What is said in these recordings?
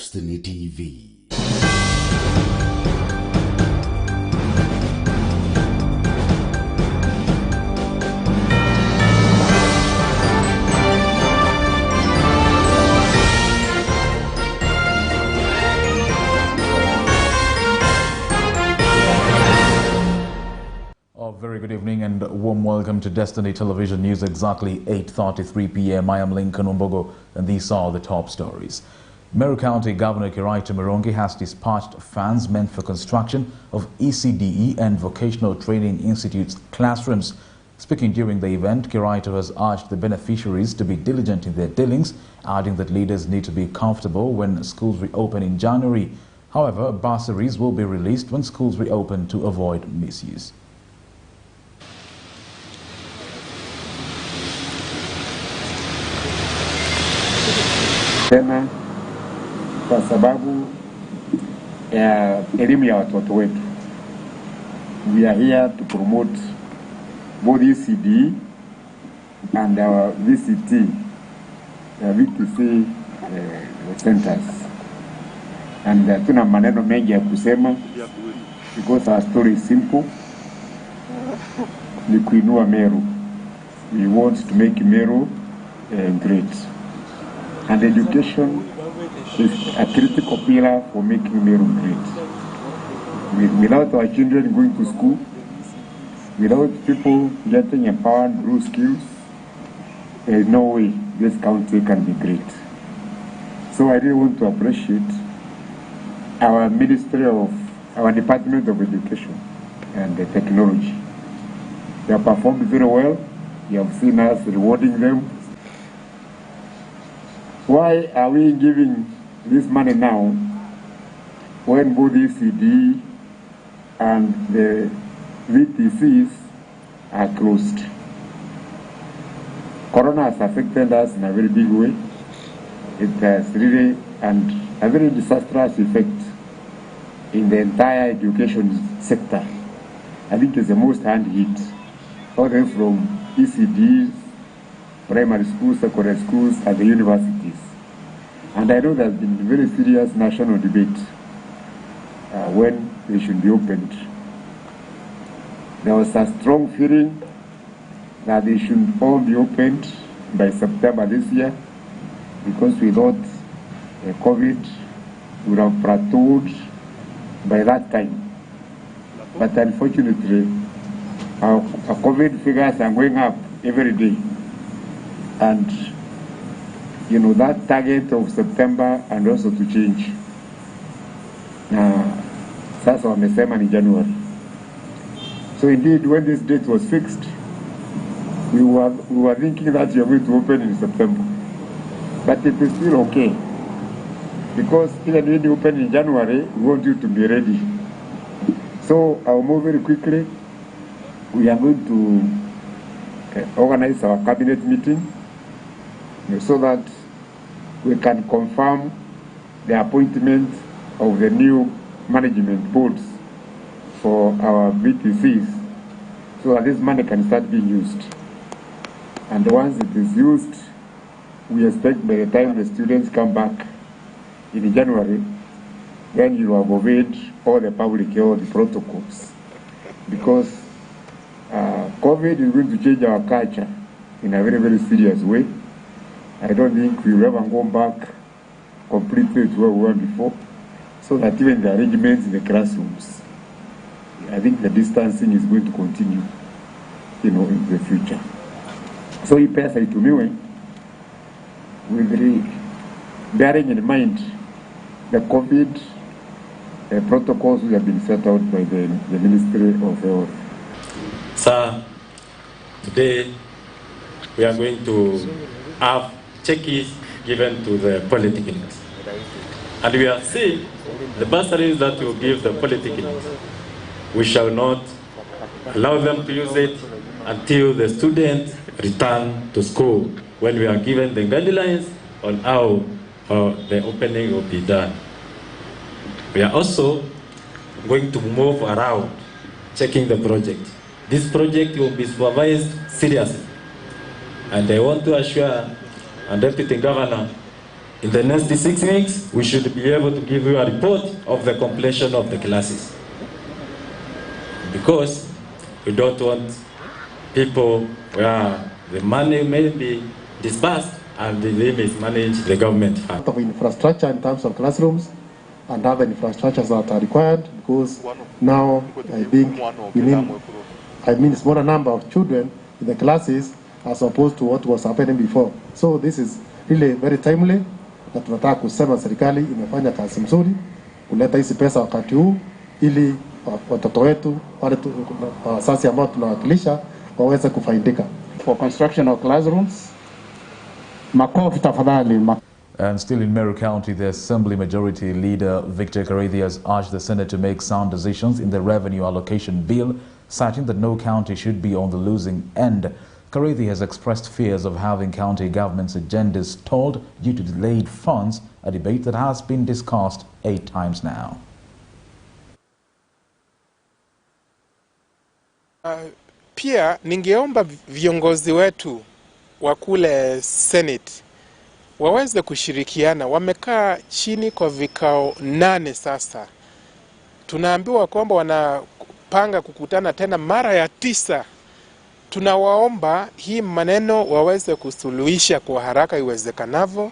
Destiny TV. Very good evening and warm welcome to Destiny Television News, exactly 8:33 p.m. I am Lincoln Wambugu and these are the top stories. Meru County Governor Kiraito Murungi has dispatched funds meant for construction of ECDE and Vocational Training Institutes classrooms. Speaking during the event, Kiraito has urged the beneficiaries to be diligent in their dealings, adding that leaders need to be comfortable when schools reopen in January. However, bursaries will be released when schools reopen to avoid misuse. Tena kwa sababu ya elimu ya watoto wetu. We are here to promote both ECD and our VCT, VTC centers. And tuna maneno mengi ya kusema because our story is simple. Ni kuinua Meru. We want to make Meru great. And education is a critical pillar for making Meru great. Without our children going to school, without people getting empowered through skills, there is no way this country can be great. So I really want to appreciate our our Department of Education and Technology. They have performed very well. You have seen us rewarding them. Why are we giving this money now when both the ECD and the VTCs are closed? Corona has affected us in a very big way. It has really and a very disastrous effect in the entire education sector. I think it's the most hand hit, all the way from ECDs, primary schools, secondary schools, and the universities. And I know there's been very serious national debate when they should be opened. There was a strong feeling that they should all be opened by September this year because we thought COVID would have plateaued by that time. But unfortunately, our COVID figures are going up every day. And you know, that target of September and also to change. Sasa wamesema ni January. So indeed, when this date was fixed, we were thinking that you are going to open in September. But it is still okay. Because even when you open in January, we want you to be ready. So I'll move very quickly. We are going to organize our cabinet meeting so that we can confirm the appointment of the new management boards for our VTCs so that this money can start being used. And once it is used, we expect by the time the students come back in January, then you have obeyed all the public health protocols. Because COVID is going to change our culture in a very, very serious way. I don't think we'll ever go back completely to where we were before, so that even the arrangements in the classrooms, I think the distancing is going to continue, you know, in the future. So he passed it to me with bearing in mind the COVID protocols which have been set out by the Ministry of Health. Sir, today we are going to have checkies given to the polytechnics. And we are saying the bursaries that you give the polytechnics, we shall not allow them to use it until the students return to school, when we are given the guidelines on how the opening will be done. We are also going to move around checking the project. This project will be supervised seriously. And I want to assure our Deputy Governor in the next 6 weeks, we should be able to give you a report of the completion of the classes. Because we don't want people where the money may be disbursed and they mismanage the government fund. Of infrastructure in terms of classrooms and other infrastructures that are required, because now I think we need a smaller number of children in the classes as opposed to what was happening before. So this is really very timely, na tunataka kusema serikali imefanya kazi mzuri kuleta hizi pesa wakati huu ili watoto wetu wale wazazi ambao tunawakilisha waweze kufaidika. For construction of classrooms, makofi tafadhali. And still in Meru County, the Assembly Majority Leader Victor Karethi has urged the Senate to make sound decisions in the revenue allocation bill, citing that no county should be on the losing end. Karethi has expressed fears of having county government's agendas stalled due to delayed funds, a debate that has been discussed 8 times now. Pia ningeomba viongozi wetu wa kule Senate waweze kushirikiana. Wamekaa chini kwa vikao 8 sasa. Tunaambiwa kwamba wanapanga kukutana tena mara ya 9. Tunawaomba hii maneno waweze kusuluhisha kwa haraka iwezekanavyo.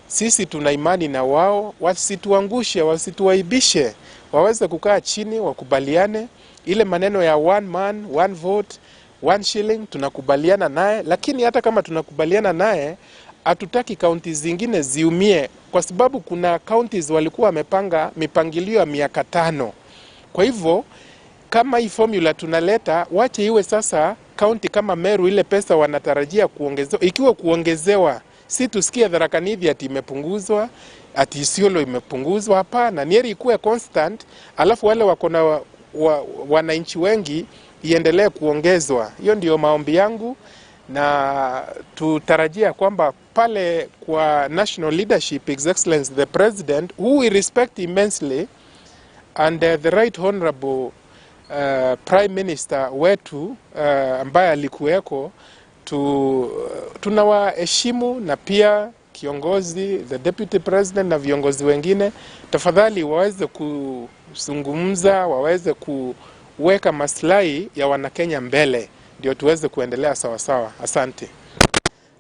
Sisi tuna imani na wao, wasituangushe, wasituaibishe. Waweze kukaa chini, wakubaliane. Ile maneno ya 1 man, 1 vote, 1 shilling tunakubaliana naye, lakini hata kama tunakubaliana naye, hatutaki kaunti zingine ziumie, kwa sababu kuna counties walikuwa wamepanga mipangilio ya miaka 5. Kwa hivyo kama hii formula tunaleta, wache iwe sasa county kama Meru ile pesa wanatarajia kuongezewa, ikiwa kuongezewa, si tusikie Tharaka Nithi ati imepunguzwa, ati Isiolo imepunguzwa. Hapana, nieri ikuwe constant, alafu wale wako na wananchi wengi iendelee kuongezwa. Hiyo ndio maombi yangu, na tutarajia kwamba pale kwa national leadership, His Excellency the President, who we respect immensely, and the right honorable Prime Minister wetu ambaye alikuweko, tunawaheshimu, na pia kiongozi the Deputy President na viongozi wengine, tafadhali waweze kuzungumza, waweze kuweka maslahi ya Wanakenya mbele, ndio tuweze kuendelea sawa sawa. Asante.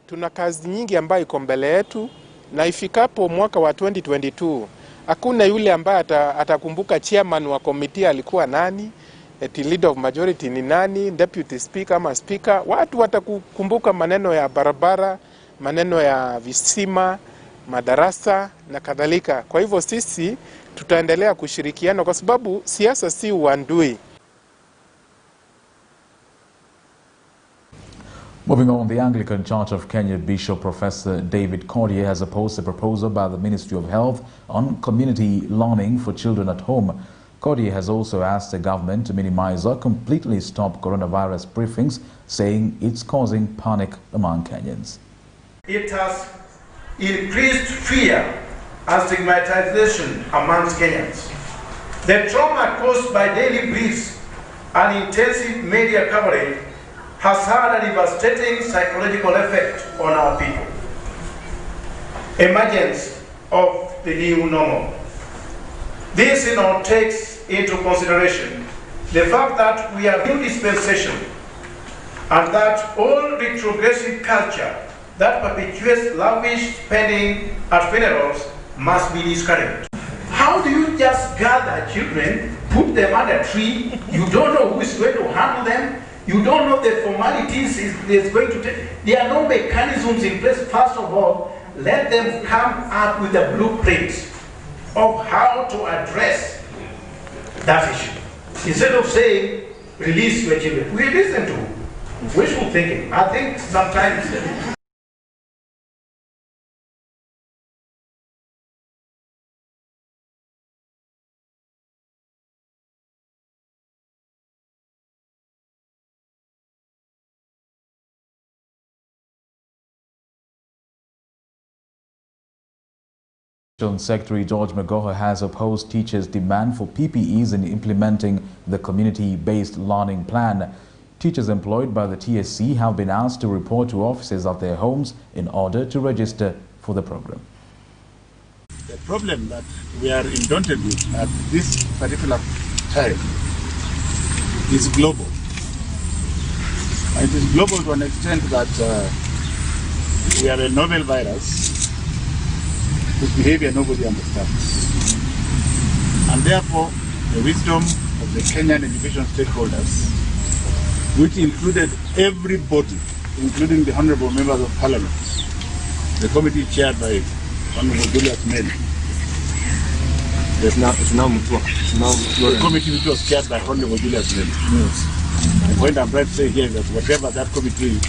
Tuna kazi nyingi ambayo iko mbele yetu, na ifikapo mwaka wa 2022 hakuna yule ambaye atakumbuka chairman wa committee alikuwa nani, leader of majority ni nani, deputy speaker ama speaker. Watu watakukumbuka maneno ya barabara, maneno ya visima, madarasa na kadhalika. Kwa hivyo sisi tutaendelea kushirikiana, kwa sababu siasa si uadui. Moving on, the Anglican Church of Kenya Bishop Professor David Cordier has opposed a proposal by the Ministry of Health on community learning for children at home. Cordier has also asked the government to minimize or completely stop coronavirus briefings, saying it's causing panic among Kenyans. It has increased fear and stigmatization amongst Kenyans. The trauma caused by daily briefs and intensive media coverage has had a devastating psychological effect on our people. Emergence of the new normal. This takes into consideration the fact that we are in new dispensation, and that all retrogressive culture that perpetuates lavish spending at funerals must be discouraged. How do you just gather children, put them under a tree, you don't know who is going to handle them, you don't know the formalities is going to take. There are no mechanisms in place. First of all, let them come up with a blueprint of how to address that issue. Instead of saying, release your children, we listen to wishful thinking. I think sometimes Secretary George Magoha has opposed teachers' demand for PPEs in implementing the community-based learning plan. Teachers employed by the TSC have been asked to report to offices at their homes in order to register for the program. the problem that we are inundated with at this particular time is global. It is global to an extent that we have a novel virus whose behavior nobody understands. And therefore, the wisdom of the Kenyan education stakeholders, which included everybody, including the honorable members of parliament, the committee chaired by Honorable Julius Meli, the committee which was chaired by Honorable Julius Meli. Yes. The point I'm trying to say here is that whatever that committee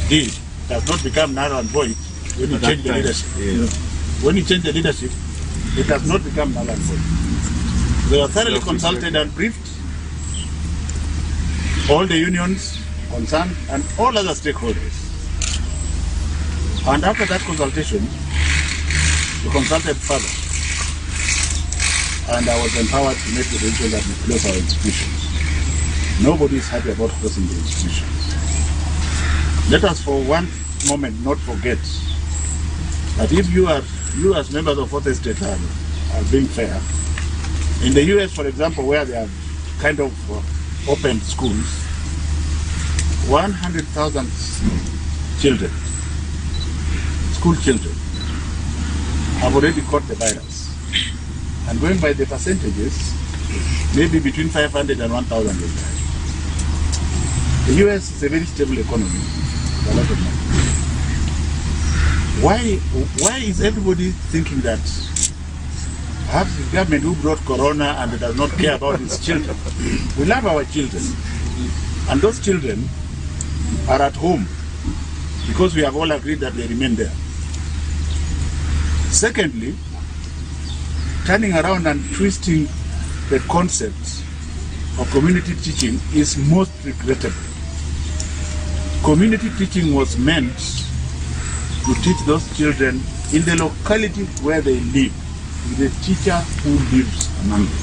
did does not become null and void when you change the leadership. Yeah. When you change the leadership, it does not become null and void. They were thoroughly consulted and briefed, all the unions concerned and all other stakeholders. And after that consultation, we consulted further. And I was empowered to make the decision that we close our institutions. Nobody is happy about closing the institutions. Let us for one moment not forget that if you as members of Fourth Estate are being fair, in the US, for example, where they have kind of opened schools, 100,000 children, school children, have already caught the virus. And going by the percentages, maybe between 500 and 1,000 will die. The US is a very stable economy with a lot of money. Why is everybody thinking that perhaps the government who brought corona and does not care about its children? We love our children. And those children are at home because we have all agreed that they remain there. Secondly, turning around and twisting the concept of community teaching is most regrettable. Community teaching was meant to teach those children in the locality where they live, with a teacher who lives among them.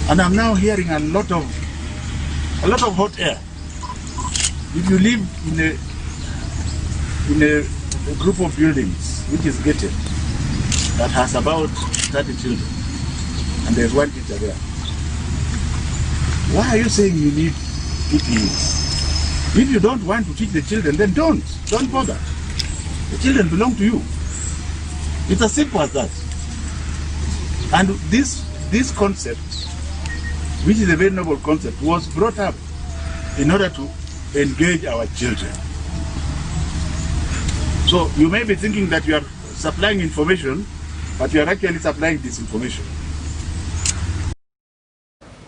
And I'm now hearing a lot of hot air. If you live in a group of buildings which is gated, that has about 30 children, and there's one teacher there, why are you saying you need PPEs? If you don't want to teach the children, then don't bother. The children belong to you. It's as simple as that. And this concept, which is a very noble concept, was brought up in order to engage our children. So you may be thinking that you are supplying information, but you are actually supplying disinformation.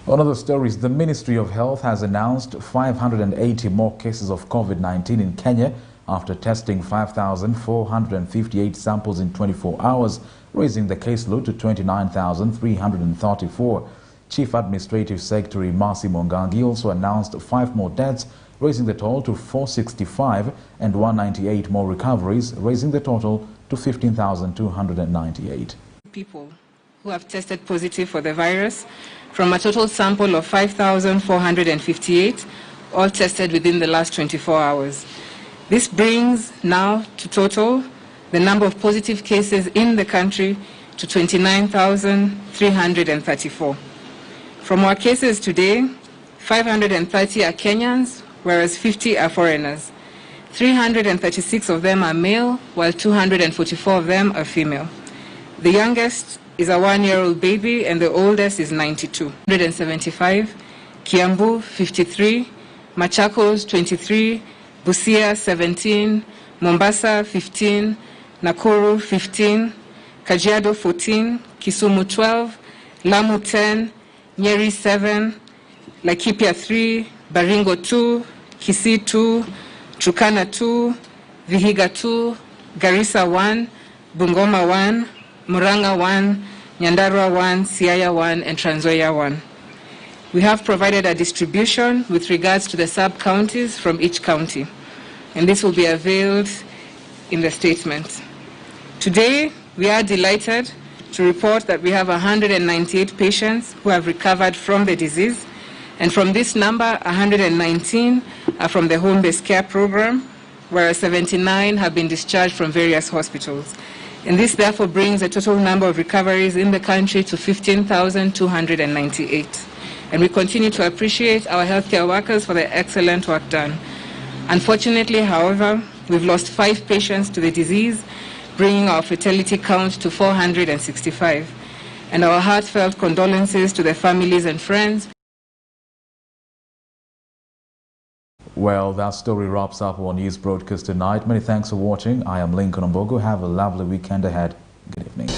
On other stories, the Ministry of Health has announced 580 more cases of COVID-19 in Kenya after testing 5,458 samples in 24 hours, raising the caseload to 29,334. Chief Administrative Secretary Mercy Mongangi also announced 5 more deaths, raising the total to 465, and 198 more recoveries, raising the total to 15,298. People who have tested positive for the virus from a total sample of 5,458, all tested within the last 24 hours. This brings now to total the number of positive cases in the country to 29,334. From our cases today, 530 are Kenyans, whereas 50 are foreigners. 336 of them are male, while 244 of them are female. The youngest is a 1-year-old baby, and the oldest is 92. 175, Kiambu 53, Machakos 23, Busia 17, Mombasa 15, Nakuru 15, Kajiado 14, Kisumu 12, Lamu 10, Nyeri 7, Laikipia 3, Baringo 2, Kisii 2, Turkana 2, Vihiga 2, Garissa 1, Bungoma 1, Murang'a 1, Nyandarua 1, Siaya 1, and Trans Nzoia 1. We have provided a distribution with regards to the sub-counties from each county, and this will be availed in the statement. Today, we are delighted to report that we have 198 patients who have recovered from the disease, and from this number, 119 are from the home-based care program, whereas 79 have been discharged from various hospitals. And this therefore brings the total number of recoveries in the country to 15,298. And we continue to appreciate our healthcare workers for their excellent work done. Unfortunately, however, we've lost 5 patients to the disease, bringing our fatality count to 465. And our heartfelt condolences to their families and friends. Well, that story wraps up our news broadcast tonight. Many thanks for watching. I am Lincoln Wambugu. Have a lovely weekend ahead. Good evening.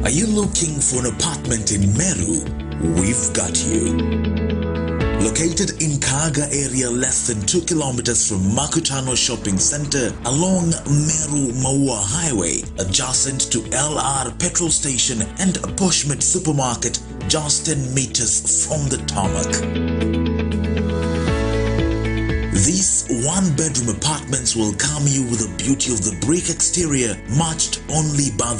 Are you looking for an apartment in Meru? We've got you. Located in Kaga area less than 2 kilometers from Makutano Shopping Center along Meru Maua Highway, adjacent to LR petrol station and a Bushmeat supermarket just 10 meters from the tarmac. These 1-bedroom apartments will calm you with the beauty of the brick exterior matched only by the